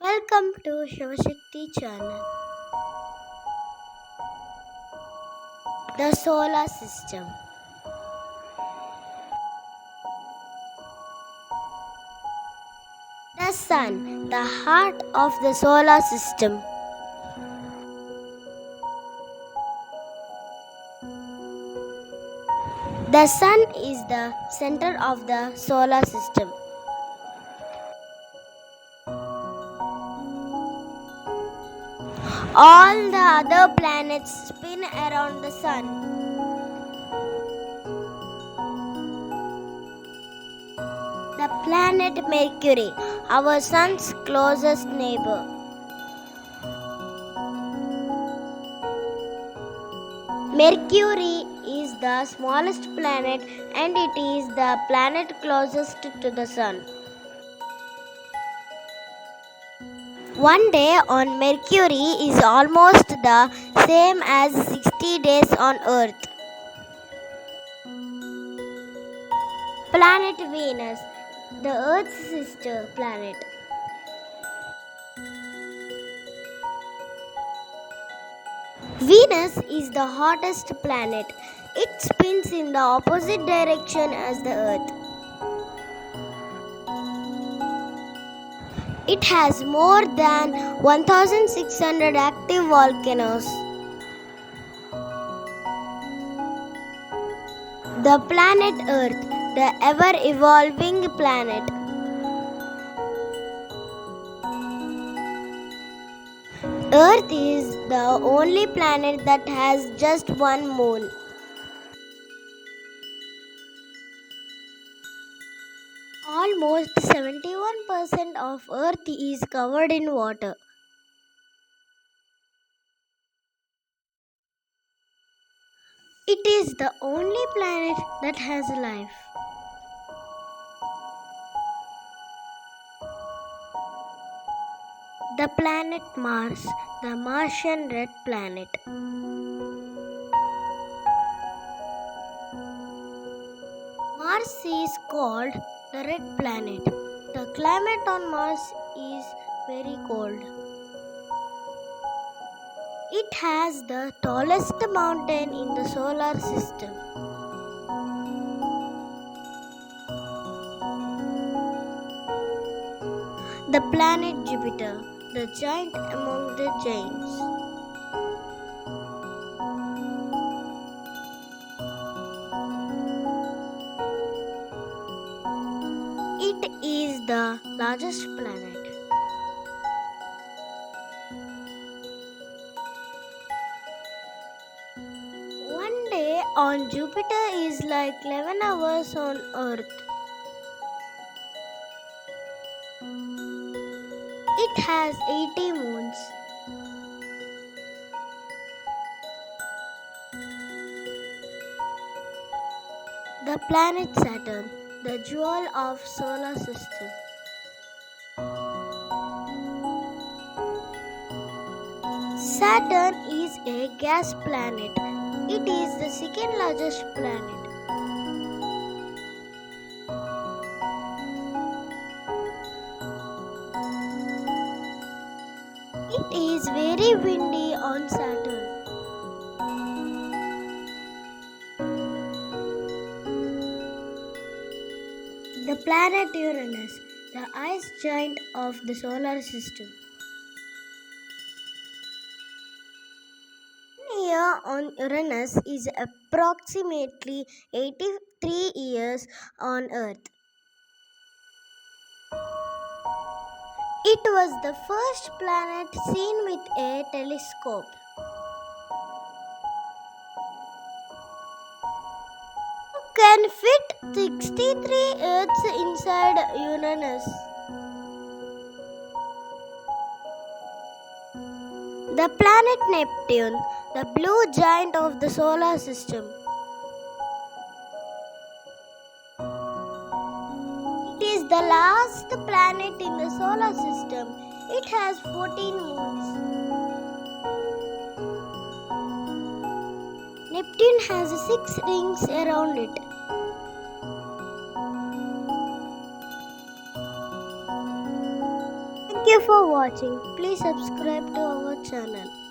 Welcome to Shivashakti channel. The solar system. The sun, the heart of the solar system. The sun is the center of the solar system. All the other planets spin around the sun. The planet Mercury, our sun's closest neighbor. Mercury is the smallest planet and it is the planet closest to the sun. One day on Mercury is almost the same as 60 days on Earth. Planet Venus, the Earth's sister planet. Venus is the hottest planet. It spins in the opposite direction as the Earth. It has more than 1,600 active volcanoes. The planet Earth, the ever-evolving planet. Earth is the only planet that has just one moon. Almost 71% of Earth is covered in water. It is the only planet that has life. The planet Mars, the Martian red planet. Mars is called the red planet. The climate on Mars is very cold. It has the tallest mountain in the solar system. The planet Jupiter, the giant among the giants. It is the largest planet. One day on Jupiter is like 11 hours on Earth. It has 80 moons. The planet Saturn, the jewel of solar system. Saturn is a gas planet. It is the second largest planet. It is very windy on Saturn. The planet Uranus, the ice giant of the solar system. One year on Uranus is approximately 83 years on Earth. It was the first planet seen with a telescope. You can fit 63 Earths inside Uranus. The planet Neptune, the blue giant of the solar system. It is the last planet in the solar system. It has 14 moons. Neptune has 6 rings around it. Thank you for watching. Please subscribe to our channel.